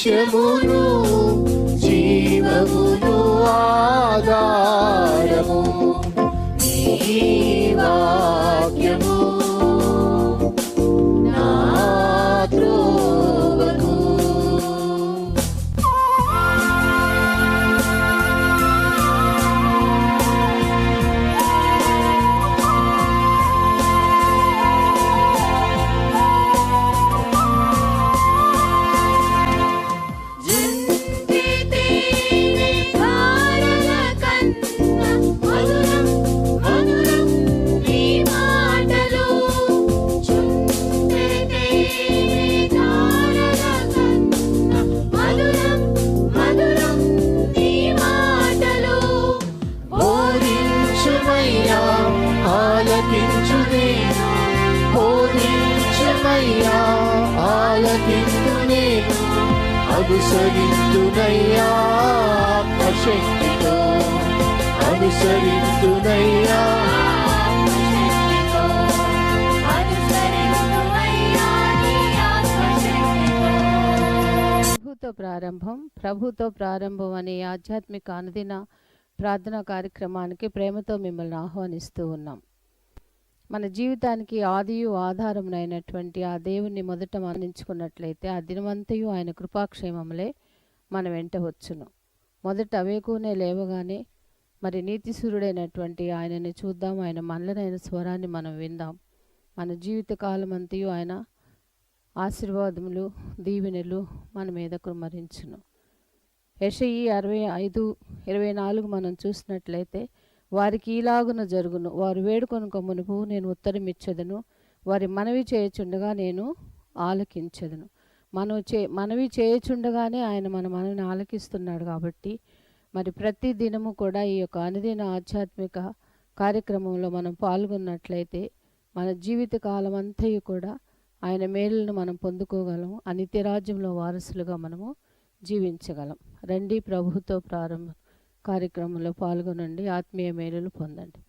సత్యమును జీవమును ఆధారము నీ వాక్యము నా త్రోవకు. అనుసరింతునయ్యా ఆత్మశక్తితో, అనుసరింతునయ్యా ప్రభుతో ప్రారంభం అనే ఆధ్యాత్మిక అనుదిన ప్రార్థనా కార్యక్రమానికి ప్రేమతో మిమ్మల్ని ఆహ్వానిస్తూ ఉన్నాం. మన జీవితానికి ఆదియు ఆధారమునైనటువంటి ఆ దేవుణ్ణి మొదట మరణించుకున్నట్లయితే ఆ దినమంతయు ఆయన కృపాక్షేమములే మన వెంట వచ్చును. మొదట అవేకునే లేవగానే మరి నీతిసూరుడైనటువంటి ఆయనని చూద్దాం, ఆయన మనలనైన స్వరాన్ని మనం విందాం. మన జీవిత కాలం అంతయు ఆయన ఆశీర్వాదములు దీవెనలు మన మీద కుమ్మరించును. యెషయి 65:24 మనం చూసినట్లయితే వారికి ఈలాగున జరుగును, వారు వేడుకొనుక మునుపు నేను ఉత్తరం ఇచ్చేదను, వారి మనవి చేయుచుండగా నేను ఆలకించెదను. మనవి చేయుచుండగానే ఆయన మన మనవిని ఆలకిస్తున్నాడు. కాబట్టి మరి ప్రతి దినము కూడా ఈ యొక్క అనుదిన ఆధ్యాత్మిక కార్యక్రమంలో మనం పాల్గొన్నట్లయితే మన జీవిత కాలం అంతయు కూడా ఆయన మేలులను మనం పొందుకోగలము. ఆ నిత్యరాజ్యంలో వారసులుగా మనము జీవించగలం. రండి, ప్రభుతో ప్రారంభ కార్యక్రమంలో పాల్గొనండి, ఆత్మీయ మేలులు పొందండి.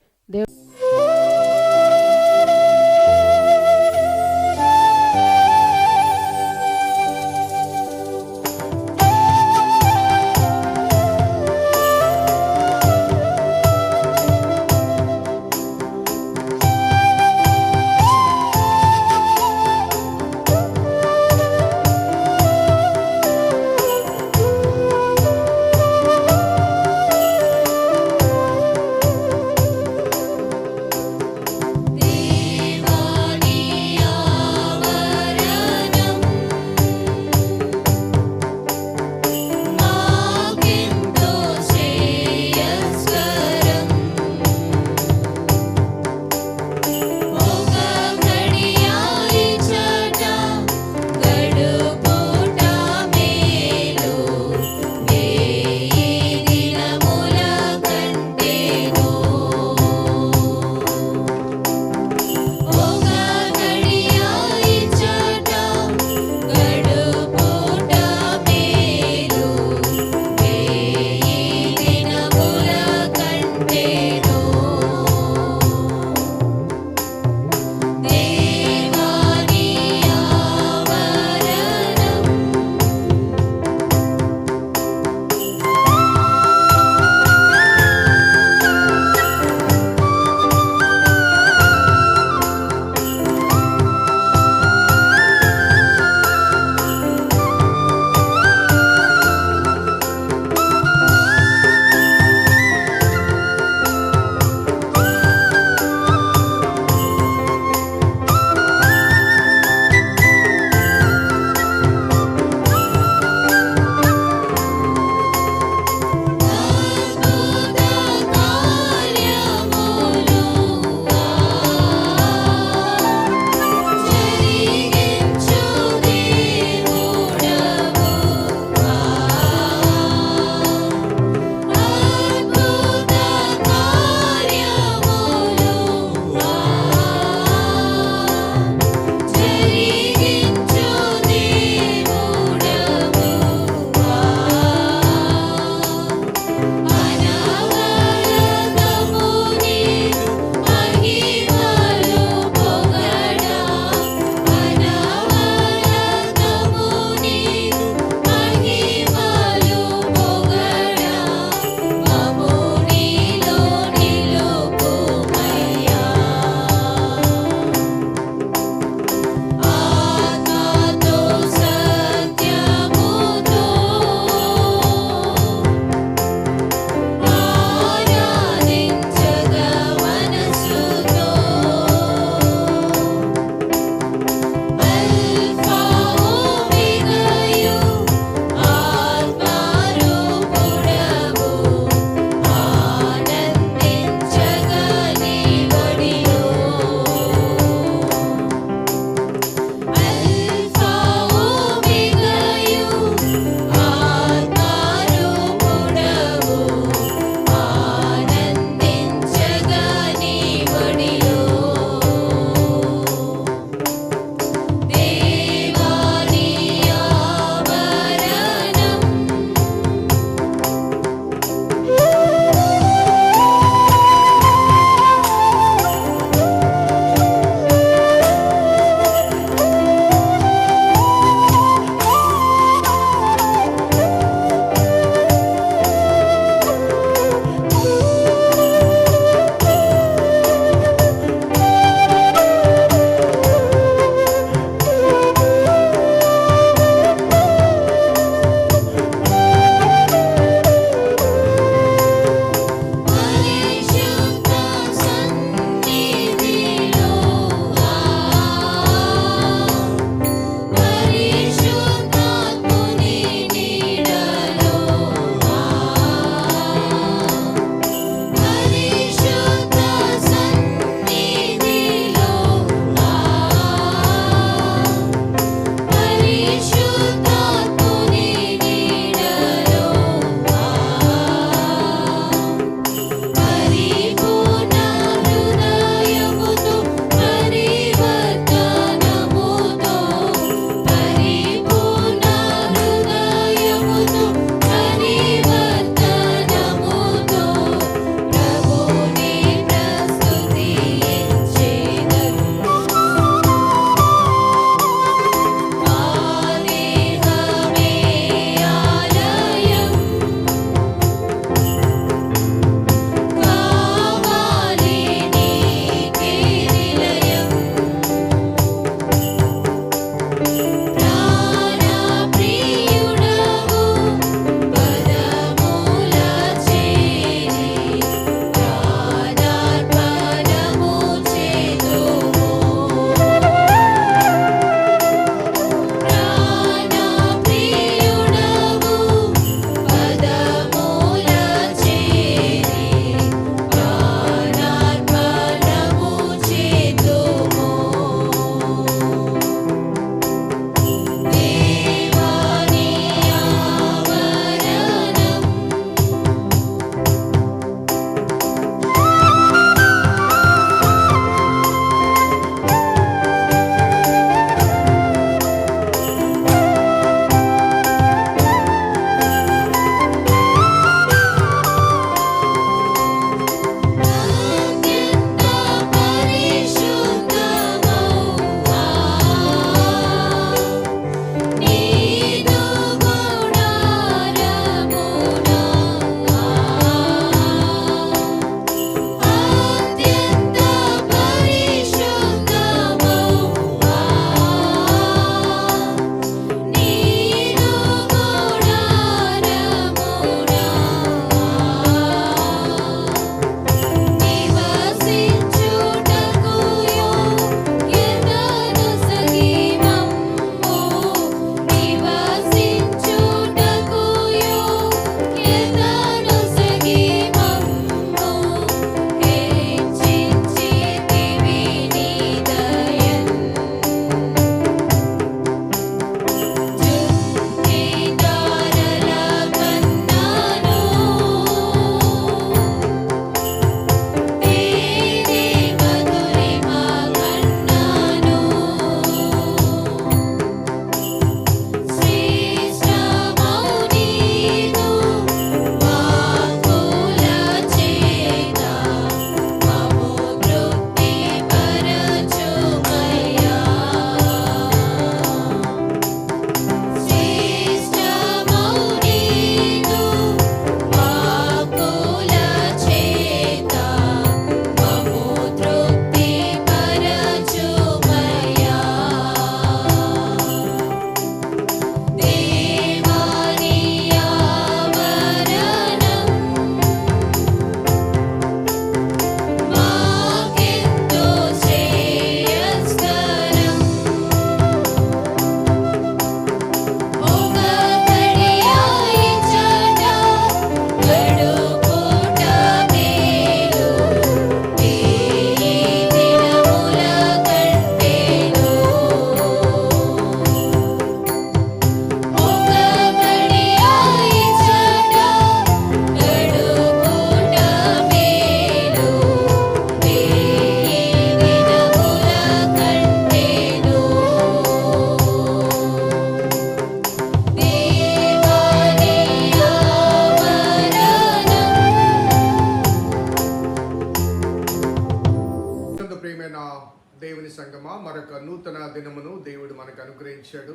నూతన దినమును దేవుడు మనకు అనుగ్రహించాడు.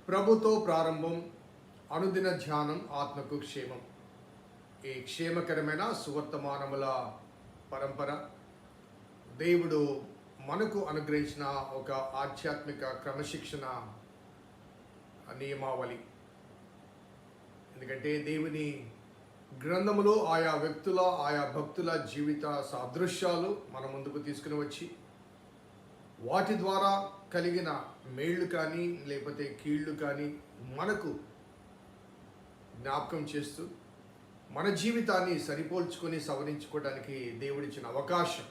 ప్రభుతో ప్రారంభం, అనుదిన ధ్యానం, ఆత్మకు క్షేమం. ఈ క్షేమకరమైన సువర్తమానముల పరంపర దేవుడు మనకు అనుగ్రహించిన ఒక ఆధ్యాత్మిక క్రమశిక్షణ నియమావళి. ఎందుకంటే దేవుని గ్రంథములో ఆయా వ్యక్తుల, ఆయా భక్తుల జీవిత సాదృశ్యాలు మన ముందుకు తీసుకుని వచ్చి వాటి ద్వారా కలిగిన మేళ్ళు కానీ లేకపోతే కీళ్ళు కానీ మనకు జ్ఞాపకం చేస్తూ మన జీవితాన్ని సరిపోల్చుకొని సవరించుకోవడానికి దేవుడిచ్చిన అవకాశం.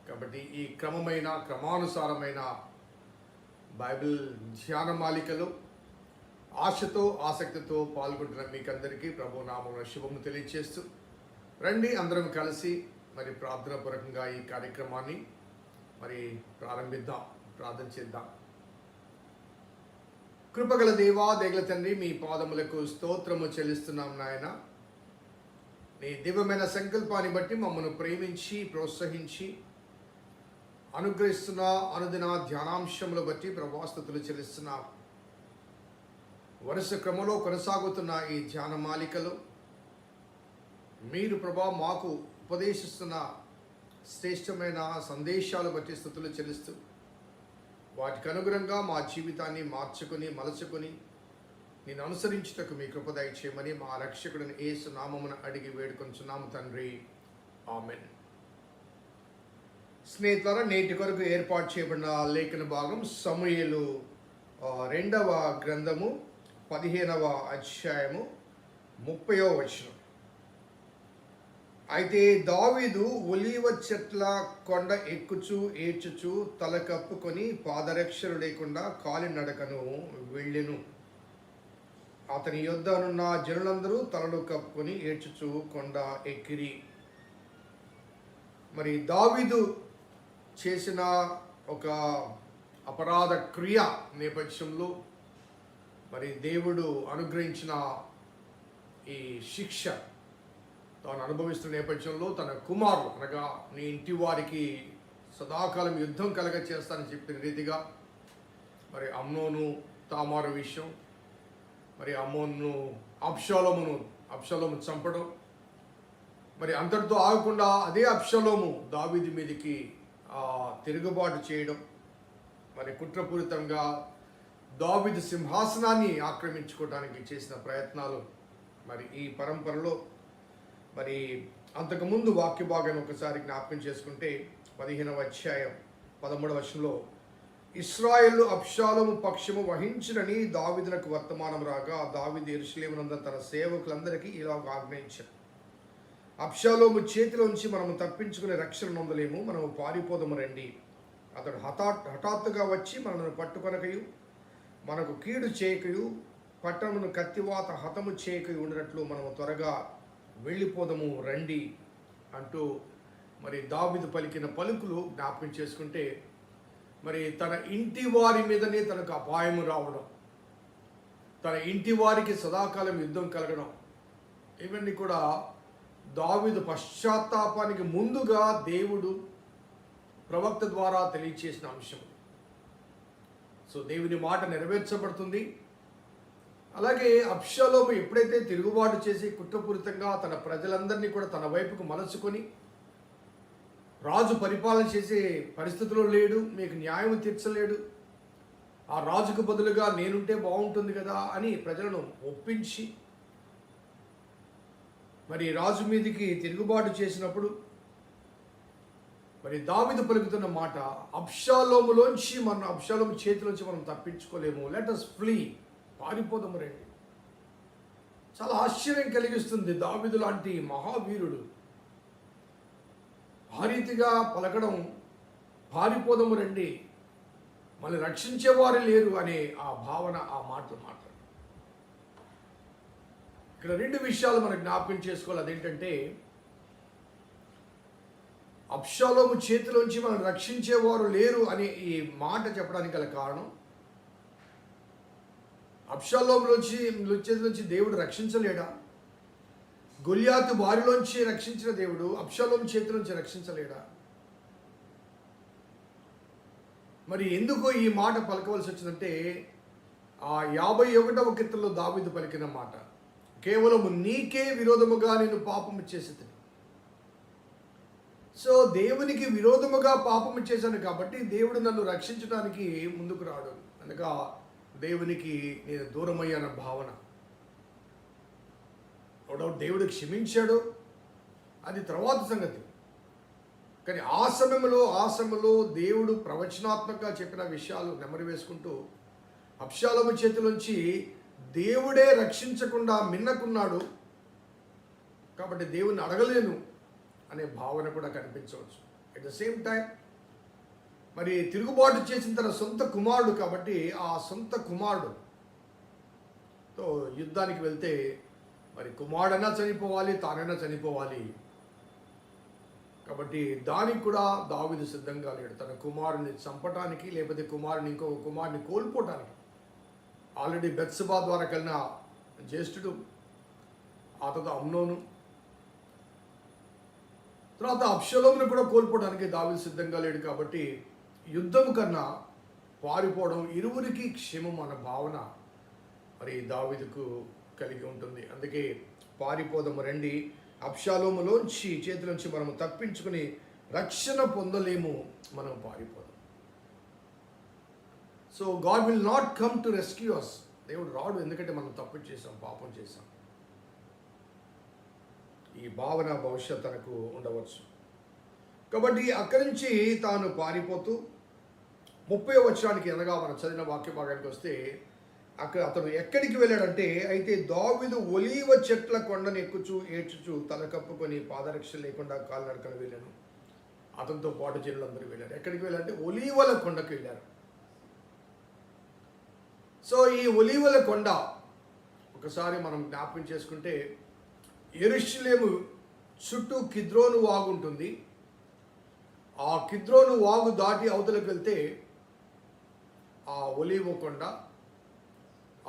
కాబట్టి ఈ క్రమానుసారమైన బైబిల్ ధ్యానమాలికలో ఆశతో ఆసక్తితో పాల్గొంటున్న మీకందరికీ ప్రభు నామమున శుభము తెలియజేస్తూ రండి అందరం కలిసి మరి ప్రార్థనాపూర్వకంగా ఈ కార్యక్రమాన్ని మరి ప్రారంభిద్దాం, ప్రార్థన చేద్దాం. కృపగల దేవా, దయగల తండ్రి, మీ పాదములకు స్తోత్రము చెల్లిస్తున్నాం నాయన. నీ దివ్యమైన సంకల్పాన్ని బట్టి మమ్మల్ని ప్రేమించి ప్రోత్సహించి అనుగ్రహిస్తున్న అనుదిన ధ్యానాంశములు బట్టి ప్రభాస్తుతులు చెల్లిస్తున్నాం. వరుస క్రమంలో కొనసాగుతున్న ఈ ధ్యానమాలికలో మీరు ప్రభా మాకు ఉపదేశిస్తున్న శ్రేష్టమైన సందేశాలు బట్టి స్తుతులు చెల్లిస్తూ వాటికి అనుగుణంగా మా జీవితాన్ని మార్చుకొని మలచుకొని నేను అనుసరించుటకు మీ కృప దయచేయమని మా రక్షకుడిని యేసు నామమున అడిగి వేడుకొంచున్నాము తండ్రి, ఆమెన్. స్నేహితులారా, నేటి కొరకు ఏర్పాటు చేయబడిన లేఖన భాగం సమూయేలు 2వ గ్రంథము 15వ అధ్యాయము 30వ వచనం. అయితే దావీదు ఒలీవ చెట్ల కొండ ఎక్కుచూ ఏడ్చుచూ తల కప్పుకొని పాదరక్షలు లేకుండా కాలినడకను వెళ్ళెను. అతని యొద్దనున్న జనులందరూ తలలు కప్పుకొని ఏడ్చుచూ కొండ ఎక్కిరి. మరి దావీదు చేసిన ఒక అపరాధ క్రియ నేపథ్యంలో మరి దేవుడు అనుగ్రహించిన ఈ శిక్ష తాను అనుభవిస్తున్న నేపథ్యంలో తన కుమారులు అనగా నీ ఇంటి వారికి సదాకాలం యుద్ధం కలగ చేస్తానని చెప్పిన రీతిగా మరి అమ్నోను తామారు విషయం, మరి అబ్షాలోము చంపడం, మరి అంతటితో ఆగకుండా అదే అబ్షాలోము దావీదు మీదకి తిరుగుబాటు చేయడం, మరి కుట్రపూరితంగా దావీదు సింహాసనాన్ని ఆక్రమించుకోవడానికి చేసిన ప్రయత్నాలు. మరి ఈ పరంపరలో మరి అంతకుముందు వాక్య భాగాన్ని ఒకసారి జ్ఞాపకం చేసుకుంటే 15వ అధ్యాయం 13వ వచనంలో ఇశ్రాయేలు అబ్షాలోము పక్షము వహించునని దావీదునకు వర్తమానం రాగా దావీదు యెరూషలేమునందు తన సేవకులందరికీ ఇలా ఆజ్ఞయించాడు, అబ్షాలోము చేతిలోంచి మనము తప్పించుకునే రక్షణ నొందలేము, మనము పారిపోదము రండి. అతడు హఠాత్తుగా వచ్చి మనను పట్టుకొనకయు మనకు కీడు చేయకయు పట్టణమును కత్తివాత హతము చేయకయు ఉండినట్లు మనము త్వరగా వెళ్ళిపోదము రండి అంటూ మరి దావీదు పలికిన పలుకులు జ్ఞాపకం చేసుకుంటే మరి తన ఇంటి వారి మీదనే తనకు అపాయము రావడం, తన ఇంటి వారికి సదాకాలం యుద్ధం కలగడం, ఇవన్నీ కూడా దావీదు పశ్చాత్తాపానికి ముందుగా దేవుడు ప్రవక్త ద్వారా తెలియచేసిన అంశం. సో దేవుని మాట నెరవేర్చబడుతుంది. అలాగే అబ్షాలోము ఎప్పుడైతే తిరుగుబాటు చేసి కుట్రపూరితంగా తన ప్రజలందరినీ కూడా తన వైపుకు మలచుకొని రాజు పరిపాలన చేసే పరిస్థితిలో లేడు, మీకు న్యాయం తీర్చలేడు, ఆ రాజుకు బదులుగా నేనుంటే బాగుంటుంది కదా అని ప్రజలను ఒప్పించి మరి రాజు మీదికి తిరుగుబాటు చేసినప్పుడు మరి దావీదు పలుకుతున్న మాట, అబ్షాలోము చేతిలోంచి మనం తప్పించుకోలేము, లెట్ us ఫ్లీ, పారిపోదాము రండి. చాలా ఆశ్చర్యం కలిగిస్తుంది. దావీదు లాంటి మహావీరుడు ఆ రీతిగా పలకడం, పారిపోదాము రండి, మళ్ళీ రక్షించేవారు లేరు అనే ఆ భావన, ఆ మాటలు మాట్లాడు. ఇక్కడ 2 విషయాలు మనం జ్ఞాపకం చేసుకోవాలి. అదేంటంటే అబ్షాలోము చేతిలోంచి మనం రక్షించేవారు లేరు అనే ఈ మాట చెప్పడానికి గల కారణం, అబ్షాలోములోంచి చేతిలోంచి దేవుడు రక్షించలేడా? గొల్యాతు బారిలోంచి రక్షించిన దేవుడు అబ్షాలోము చేతిలోంచి రక్షించలేడా? మరి ఎందుకు ఈ మాట పలకవలసి వచ్చిందంటే ఆ 51వ కీర్తనలో దావీదు పలికిన మాట, కేవలం నీకే విరోధముగా నేను పాపము చేసేది. సో దేవునికి విరోధముగా పాపము చేశాను కాబట్టి దేవుడు నన్ను రక్షించడానికి ముందుకు రాడు, అనగా దేవునికి నేను దూరమయ్యాన భావన. దేవుడు క్షమించాడు, అది తర్వాత సంగతి. కానీ ఆ సమయంలో దేవుడు ప్రవచనాత్మకంగా చెప్పిన విషయాలు నెమరు వేసుకుంటూ అబ్షాలోము చేతిలోంచి దేవుడే రక్షించకుండా మిన్నకున్నాడు కాబట్టి దేవుని అడగలేను అనే భావన కూడా కనిపించవచ్చు. అట్ ద సేమ్ టైం మరి తిరుగుబాటు చేసిన తన సొంత కుమారుడు కాబట్టి ఆ సొంత కుమారుడుతో యుద్ధానికి వెళ్తే మరి కుమారుడైనా చనిపోవాలి, తానైనా చనిపోవాలి. కాబట్టి దానికి కూడా దావీదు సిద్ధంగా లేడు, తన కుమారుని చంపటానికి లేకపోతే ఇంకొక కుమారుని కోల్పోవటానికి. ఆల్రెడీ బెత్షెబా ద్వారా కలిగిన జ్యేష్ఠుడు, ఆ తర్వాత అమ్నోను, తర్వాత అబ్షలోమును కూడా కోల్పోవడానికి దావీదు సిద్ధంగా లేడు. కాబట్టి యుద్ధం కన్నా పారిపోవడం ఇరువురికి క్షేమం అన్న భావన మరి దావీదుకు కలిగి ఉంటుంది. అందుకే పారిపోదాము రండి, అబ్షాలోములోంచి చేతిలోంచి మనము తప్పించుకుని రక్షణ పొందలేము, మనం పారిపోదాం. So God will not come to rescue us. దేవుడు రాడు, ఎందుకంటే మనం తప్పు చేసాం, పాపం చేసాం. ఈ భావన భవిష్యత్ తనకు ఉండవచ్చు. కాబట్టి అక్కడి నుంచి తాను పారిపోతూ 30వ వచనానికి అనగా మనం చదివిన వాక్య భాగానికి వస్తే అక్కడ అతను ఎక్కడికి వెళ్ళాడంటే, అయితే దావీదు ఒలీవ చెట్ల కొండను ఎక్కుచూ ఏడ్చుచూ తల కప్పుకొని పాదరక్ష లేకుండా కాలినడకన వెళ్ళాను. అతనితో పాటు జనులందరూ వెళ్ళారు. ఎక్కడికి వెళ్ళారంటే ఒలీవల కొండకు వెళ్ళారు. సో ఈ ఒలీవల కొండ ఒకసారి మనం జ్ఞాపకం చేసుకుంటే యెరూషలేము చుట్టూ కిద్రోను వాగు ఉంటుంది. ఆ కిద్రోను వాగు దాటి అవతలకు వెళ్తే ఆ ఒలీవ కొండ,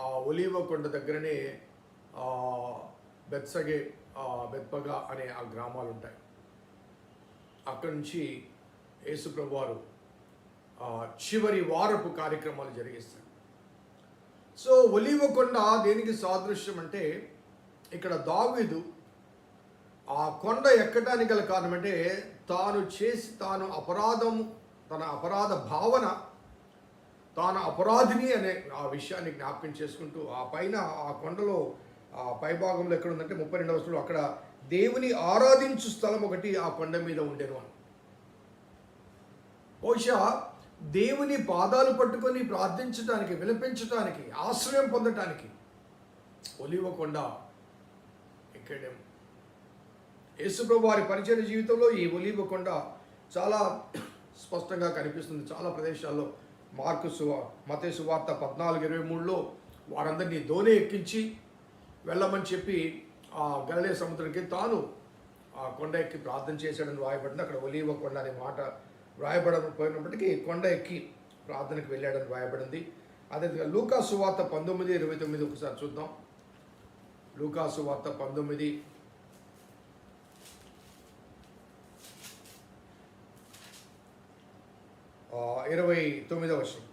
ఆ ఒలీవ కొండ దగ్గరనే బెత్పగా అనే ఆ గ్రామాలు ఉంటాయి. అక్కడి నుంచి యేసుప్రభు వారు చివరి వారపు కార్యక్రమాలు జరిగిస్తారు. సో ఒలీవ కొండ దేనికి సాదృశ్యం అంటే, ఇక్కడ దావీదు ఆ కొండ ఎక్కడానికి గల కారణం అంటే తన అపరాధ భావన, తాను అపరాధిని అనే ఆ విషయాన్ని జ్ఞాపకం చేసుకుంటూ ఆ పైన ఆ కొండలో ఆ పైభాగంలో ఎక్కడ ఉందంటే 32వ వచనంలో అక్కడ దేవుని ఆరాధించు స్థలం ఒకటి ఆ కొండ మీద ఉండేను అని. బహుశా దేవుని పాదాలు పట్టుకొని ప్రార్థించడానికి, విలపించడానికి, ఆశ్రయం పొందటానికి ఒలీవ కొండ ఎక్కడేమో. యేసుప్రభు వారి పరిచయ జీవితంలో ఈ ఒలీవ కొండ చాలా స్పష్టంగా కనిపిస్తుంది. చాలా ప్రదేశాల్లో మత్తయి సువార్త 14:23లో వారందరినీ దోణి ఎక్కించి వెళ్ళమని చెప్పి ఆ గలిలయ సముద్రానికి తాను ఆ కొండ ఎక్కి ప్రార్థన చేశాడని రాయబడింది. అక్కడ ఒలీవ కొండ అనే మాట రాయబడకపోయినప్పటికీ కొండ ఎక్కి ప్రార్థనకు వెళ్ళాడని రాయబడింది. అదేవిధంగా లూకా సువార్త 19:29 ఒకసారి చూద్దాం. లూకా సువార్త 19:29 వచనం.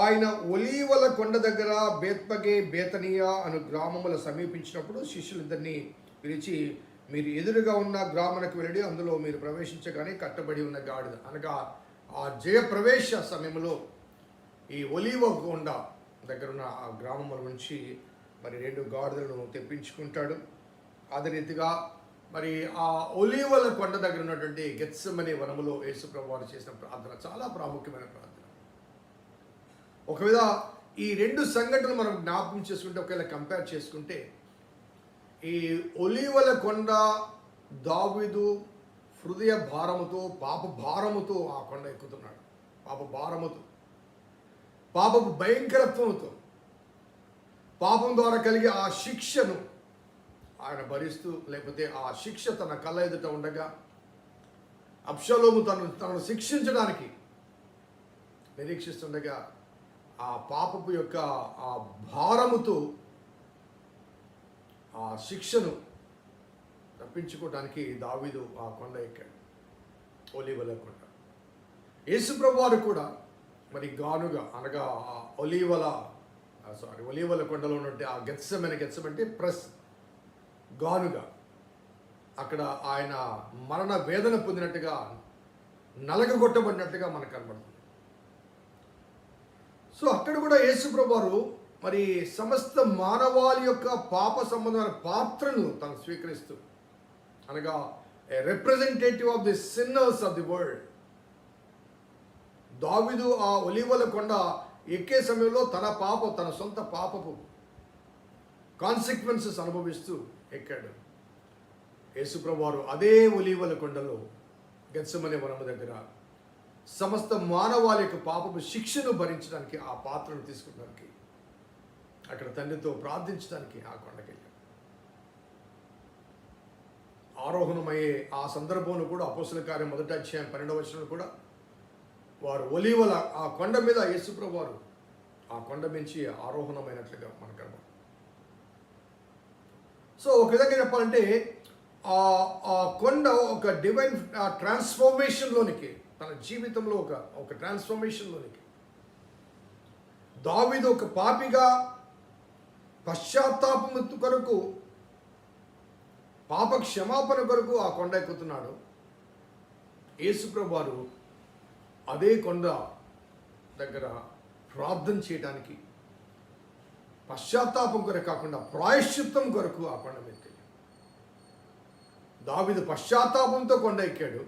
ఆయన ఒలీవల కొండ దగ్గర బేత్పగే బేతనియా అను గ్రామముల సమీపించినప్పుడు శిష్యులిద్దరిని పిలిచి, మీరు ఎదురుగా ఉన్న గ్రామానికి వెళ్ళి అందులో మీరు ప్రవేశించగానే కట్టబడి ఉన్న గాడిద, అనగా ఆ జయప్రవేశ సమయంలో ఈ ఒలీవ కొండ దగ్గర ఉన్న ఆ గ్రామముల నుంచి మరి 2 గాడిదలను తెప్పించుకుంటాడు. అదే రీతిగా మరి ఆ ఒలీవల కొండ దగ్గర ఉన్నటువంటి గెత్సెమనే వనములో యేసుప్రభు వారు చేసిన ప్రార్థన చాలా ప్రాముఖ్యమైన ప్రార్థన. ఒకవేళ ఈ 2 సంఘటనలు మనం జ్ఞాపకం చేసుకుంటే, ఒకవేళ కంపేర్ చేసుకుంటే, ఈ ఒలీవల కొండ దావీదు హృదయ భారముతో, పాప భారముతో ఆ కొండ ఎక్కుతున్నాడు. పాప భారముతో, పాపపు భయంకరత్వంతో, పాపం ద్వారా కలిగే ఆ శిక్షను ఆయన భరిస్తూ, లేకపోతే ఆ శిక్ష తన కళ్ళ ఎదుట ఉండగా అబ్షలోము తనను శిక్షించడానికి నిరీక్షిస్తుండగా ఆ పాపపు యొక్క ఆ భారముతో ఆ శిక్షను తప్పించుకోవడానికి దావీదు ఆ కొండ ఎక్కాడు, ఒలీవల కొండ. యేసుప్రభు వారు కూడా మరి గానుగ అనగా ఆ ఒలీవల కొండలో ఉన్నట్టు ఆ గెత్సెమని అంటే ప్రెస్ గానుగ, అక్కడ ఆయన మరణ వేదన పొందినట్టుగా నలగగొట్టబడినట్టుగా మనకు కనబడుతుంది. సో అక్కడ కూడా యేసుప్రభు వారు మరి సమస్త మానవాళి యొక్క పాప సంబంధమైన పాత్రను తను స్వీకరిస్తూ, అనగా representative of the sinners of the world. దావీదు ఆ ఒలీవల కొండ ఎక్కే సమయంలో తన సొంత పాపపు కాన్సిక్వెన్సెస్ అనుభవిస్తూ ఎక్కాడు. యేసుప్రభు వారు అదే ఒలీవల కొండలో గెత్సెమనే వనము దగ్గర సమస్త మానవాళి యొక్క పాపపు శిక్షను భరించడానికి, ఆ పాత్రను తీసుకున్నానికి, అక్కడ తండ్రితో ప్రార్థించడానికి ఆ కొండకి వెళ్ళాడు. ఆరోహణమయ్యే ఆ సందర్భంలో కూడా అపోస్తలుల కార్యం 1వ అధ్యాయం 12వ వచనంలో కూడా వారు ఒలీవల ఆ కొండ మీద యేసుప్రభు వారు ఆ కొండ మించి ఆరోహణమైనట్లుగా మనకు కనబడుతుంది. సో ఒక విధంగా చెప్పాలంటే ఆ కొండ ఒక డివైన్ ట్రాన్స్ఫర్మేషన్లోనికి, తన జీవితంలో ఒక ట్రాన్స్ఫర్మేషన్లోనికి, దావీదు ఒక పాపిగా పశ్చాత్తాపము కొరకు, పాప క్షమాపణ కొరకు ఆ కొండ ఎక్కుతున్నాడు. యేసుప్రభు వారు అదే కొండ దగ్గర ప్రార్థన చేయడానికి, పశ్చాత్తాపం కొరకు కాకుండా ప్రాయశ్చిత్తం కొరకు ఆ కొండ మీద ఎక్కాడు. దావీదు పశ్చాత్తాపంతో కొండ ఎక్కాడు,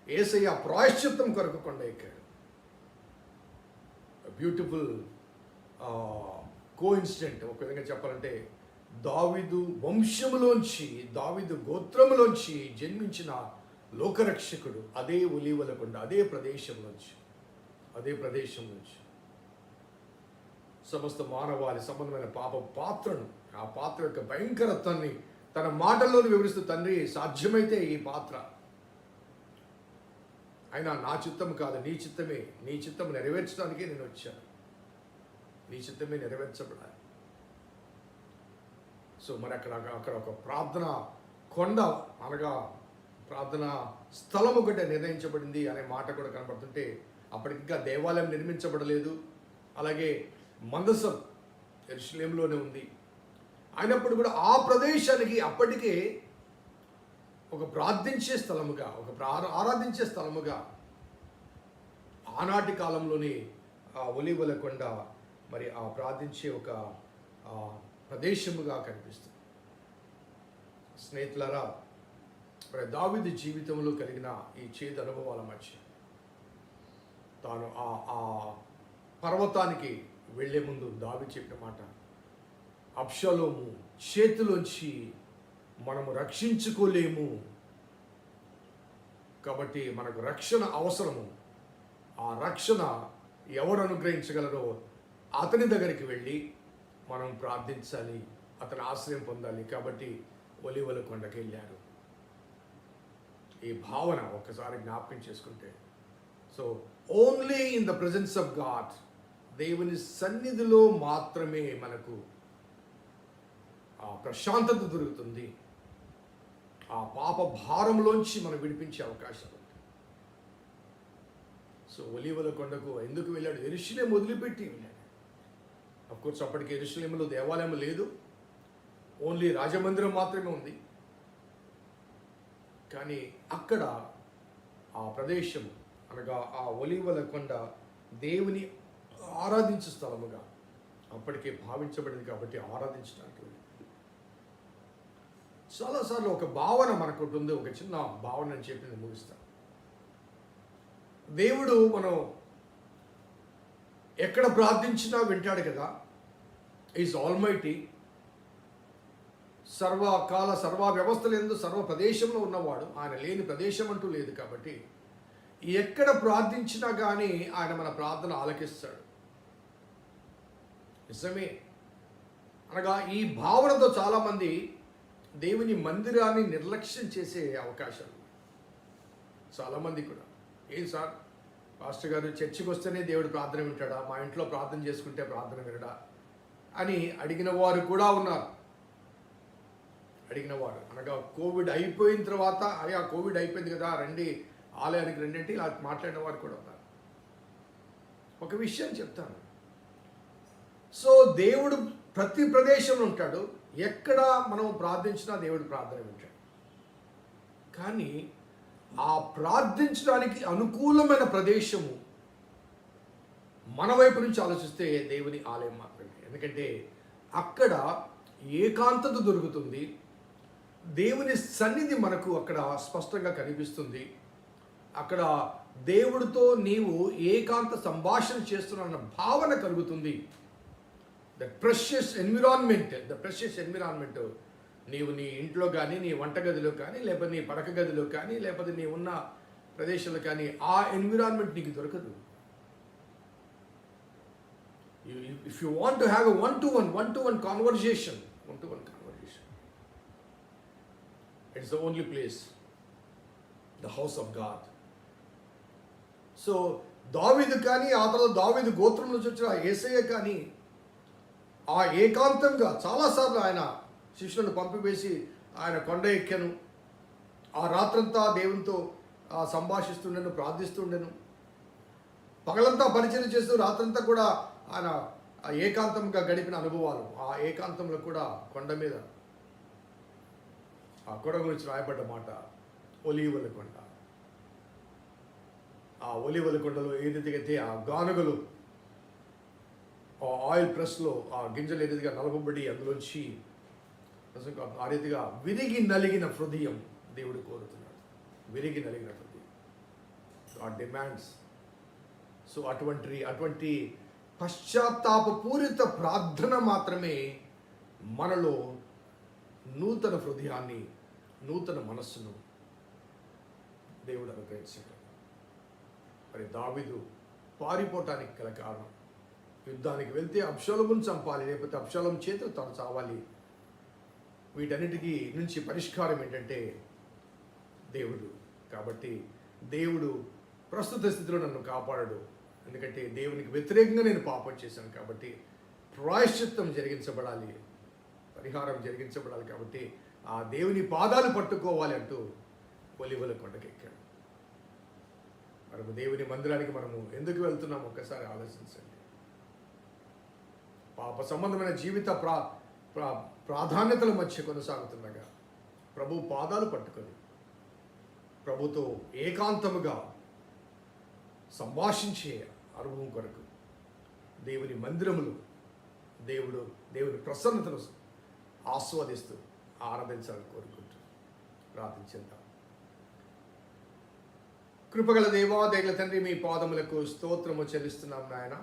యేసయ్య ప్రాయశ్చిత్తం కొరకు కొండ ఎక్కాడు. Beautiful coincident. ఒక విధంగా చెప్పాలంటే దావీదు వంశములోంచి, దావీదు గోత్రములోంచి జన్మించిన లోకరక్షకుడు అదే ఒలీవల కొండ, అదే ప్రదేశం నుంచి సమస్త మానవాళి సంబంధమైన పాప పాత్రను, ఆ పాత్ర యొక్క భయంకరత్వాన్ని తన మాటల్లోనే వివరిస్తూ, తండ్రి సాధ్యమైతే ఈ పాత్ర అయినా నా చిత్తం కాదు నీ చిత్తమే, నీ చిత్తం నెరవేర్చడానికే నేను వచ్చాను, నీ చిత్తమే నెరవేర్చబడాలి. సో మరి అక్కడ ఒక ప్రార్థన కొండ, అనగా ప్రార్థన స్థలం ఒకటే నిర్ణయించబడింది అనే మాట కూడా కనబడుతుంటే, అప్పటికి ఇంకా దేవాలయం నిర్మించబడలేదు, అలాగే మందసం యెరూషలేములోనే ఉంది. అయినప్పుడు కూడా ఆ ప్రదేశానికి అప్పటికే ఒక ప్రార్థించే స్థలముగా, ఆరాధించే స్థలముగా ఆనాటి కాలంలోని ఆ ఒలీవల కొండ మరి ఆ ప్రార్థించే ఒక ప్రదేశముగా కనిపిస్తుంది. స్నేహితులారా, మరి దావీదు జీవితంలో కలిగిన ఈ చేదు అనుభవాల మధ్య తాను ఆ పర్వతానికి వెళ్ళే ముందు దావీదు చెప్పిన మాట, అబ్షాలోము చేతిలోంచి మనము రక్షించుకోలేము, కాబట్టి మనకు రక్షణ అవసరము. ఆ రక్షణ ఎవరు అనుగ్రహించగలరో అతని దగ్గరికి వెళ్ళి మనం ప్రార్థించాలి, అతని ఆశ్రయం పొందాలి. కాబట్టి ఒలీవల కొండకి వెళ్ళారు. ఈ భావన ఒక్కసారి జ్ఞాపకం చేసుకుంటే, so only in the presence of God, దేవుని సన్నిధిలో మాత్రమే మనకు ఆ ప్రశాంతత దొరుకుతుంది, ఆ పాప భారంలోంచి మనం విడిపించే అవకాశం ఉంది. సో ఒలీవల కొండకు ఎందుకు వెళ్ళాడు? యెరూషలేం వదిలిపెట్టి వెళ్ళాడు. అఫ్కోర్స్ అప్పటికి యెరూషలేములో దేవాలయం లేదు, ఓన్లీ రాజమందిరం మాత్రమే ఉంది. కానీ అక్కడ ఆ ప్రదేశం, అనగా ఆ ఒలీవల కొండ దేవుని ఆరాధించే స్థలముగా అప్పటికే భావించబడింది. కాబట్టి ఆరాధించడానికి చాలాసార్లు ఒక భావన మనకు ఉంటుంది, ఒక చిన్న భావన అని చెప్పి నేను ముగిస్తాను. దేవుడు మనం ఎక్కడ ప్రార్థించినా వింటాడు కదా. ఈజ్ ఆల్మైటీ, సర్వకాల సర్వ వ్యవస్థలందు సర్వ ప్రదేశంలో ఉన్నవాడు, ఆయన లేని ప్రదేశం అంటూ లేదు. కాబట్టి ఎక్కడ ప్రార్థించినా కానీ ఆయన మన ప్రార్థన ఆలకిస్తాడు. నిజమే. అనగా ఈ భావనతో చాలామంది దేవుని మందిరాన్ని నిర్లక్ష్యం చేసే అవకాశాలు చాలామంది కూడా. ఏం సార్ పాస్టర్ గారు, చర్చికి వస్తేనే దేవుడు ప్రార్థన వింటాడా, మా ఇంట్లో ప్రార్థన చేసుకుంటే ప్రార్థన వినడా అని అడిగిన వారు కూడా ఉన్నారు. అడిగినవాడు అనగా కోవిడ్ అయిపోయిన తర్వాత, అయ్యా కోవిడ్ అయిపోయింది కదా రండి ఆలయానికి రండి అంటే ఇలా మాట్లాడిన వారు కూడా ఉన్నారు. ఒక విషయం చెప్తాను. సో దేవుడు ప్రతి ప్రదేశంలో ఉంటాడు. ఎక్కడ మనం ప్రార్థించినా దేవుడు ప్రార్థన వింటాడు. కానీ ఆ ప్రార్థించడానికి అనుకూలమైన ప్రదేశము మన వైపు నుంచి ఆలోచిస్తే దేవుని ఆలయం మాత్రమే. ఎందుకంటే అక్కడ ఏకాంతత దొరుకుతుంది. దేవుని సన్నిధి మనకు అక్కడ స్పష్టంగా కనిపిస్తుంది. అక్కడ దేవుడితో నీవు ఏకాంత సంభాషణ చేస్తున్న భావన కలుగుతుంది. ద ప్రెషియస్ ఎన్విరాన్మెంట్ నీవు నీ ఇంట్లో కానీ, నీ వంటగదిలో కానీ, లేకపోతే నీ పడక గదిలో కానీ, లేకపోతే నీ ఉన్న ప్రదేశంలో కానీ ఆ ఎన్విరాన్మెంట్ నీకు దొరకదు. If you want to have a one-to-one conversation, it's the only place, the house of God. So దావీదు కానీ, ఆ తర్వాత దావీదు గోత్రం నుంచి వచ్చిన యేసయ్య కానీ ఆ ఏకాంతంగా చాలాసార్లు ఆయన శిష్యులను పంపివేసి ఆయన కొండ ఎక్కాను. ఆ రాత్రంతా దేవునితో సంభాషిస్తుండెను, ప్రార్థిస్తుండెను. పగలంతా పరిచయం చేస్తూ రాత్రంతా కూడా ఆయన ఏకాంతంగా గడిపిన అనుభవాలు. ఆ ఏకాంతంలో కూడా కొండ మీద ఆ కొండ గురించి రాయబడ్డ మాట ఒలీవల కొండ. ఆ ఒలీవల కొండలో ఏదైతే ఆ గానుగలు ఆ ఆయిల్ ప్రెస్లో ఆ గింజలు ఏదైతే నలపబడి అందులోంచి ఆ రీతిగా విరిగి నలిగిన హృదయం దేవుడు కోరుతున్నాడు. విరిగి నలిగిన హృదయం గాడ్ డిమాండ్స్. సో అటువంటి పశ్చాత్తాపపూరిత ప్రార్థన మాత్రమే మనలో నూతన హృదయాన్ని, నూతన మనస్సును దేవుడు అనుగ్రహించాడు. మరి దావీదు పారిపోవటానికి గల కారణం, యుద్ధానికి వెళ్తే అబ్షాలోమును చంపాలి, లేకపోతే అబ్షాలోము చేతులు తాను చావాలి. వీటన్నిటికీ నుంచి పరిష్కారం ఏంటంటే దేవుడు. కాబట్టి దేవుడు ప్రస్తుత స్థితిలో నన్ను కాపాడడు. ఎందుకంటే దేవునికి వ్యతిరేకంగా నేను పాపం చేశాను కాబట్టి ప్రాయశ్చిత్తం జరిగించబడాలి, పరిహారం జరిగించబడాలి. కాబట్టి ఆ దేవుని పాదాలు పట్టుకోవాలి అంటూ ఒలీవల కొండకి ఎక్కాడు. మనము దేవుని మందిరానికి మనము ఎందుకు వెళ్తున్నాం ఒక్కసారి ఆలోచించండి. పాప సంబంధమైన జీవిత ప్రాధాన్యతల మధ్య కొనసాగుతుండగా ప్రభు పాదాలు పట్టుకొని ప్రభుతో ఏకాంతముగా సంభాషించే అనుభవం కొరకు దేవుని మందిరములు దేవుని ప్రసన్నతను ఆస్వాదిస్తూ ఆరాధించాలని కోరుకుంటూ ప్రార్థించేద్దాం. కృపగల దేవా, దయగల తండ్రి, మీ పాదములకు స్తోత్రము చెల్లిస్తున్నాం నాయన.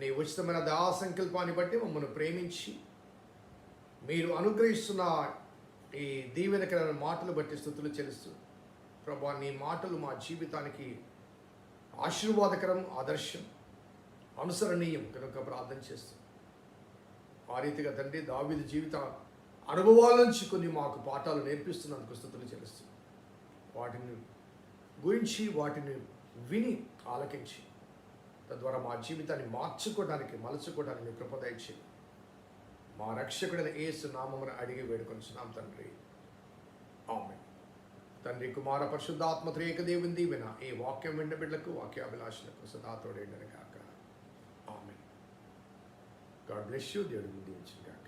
నీ ఉచితమైన దయా సంకల్పాన్ని బట్టి మమ్మల్ని ప్రేమించి మీరు అనుగ్రహిస్తున్న ఈ దీవెనకరమైన మాటలు బట్టి స్తుతులు చెల్లిస్తూ ప్రభా, నీ మాటలు మా జీవితానికి ఆశీర్వాదకరం, ఆదర్శం, అనుసరణీయం కనుక ప్రార్థన చేస్తూ ఆ రీతిగా తండ్రి దావీదు జీవిత అనుభవాల నుంచి కొన్ని మాకు పాఠాలు నేర్పిస్తున్నందుకు స్తుతులు చెల్లిస్తూ వాటిని గురించి వాటిని విని ఆలకించి తద్వారా మా జీవితాన్ని మార్చుకోవడానికి, మలుచుకోవడానికి కృప దయచేయండి. మా రక్షకుడైన యేసు నామమున అడిగి వేడుకొంచున్నాం తండ్రి, ఆమేన్. తండ్రి, కుమార, పరిశుద్ధాత్మ త్రియేక దేవుని దీవెన ఈ వాక్యం విన్న బిడ్డలకు, వాక్యాభిలాషులకు సదా తోడేయుండును గాక. ఆమేన్. God bless you. దేవుడు దీవించును గాక.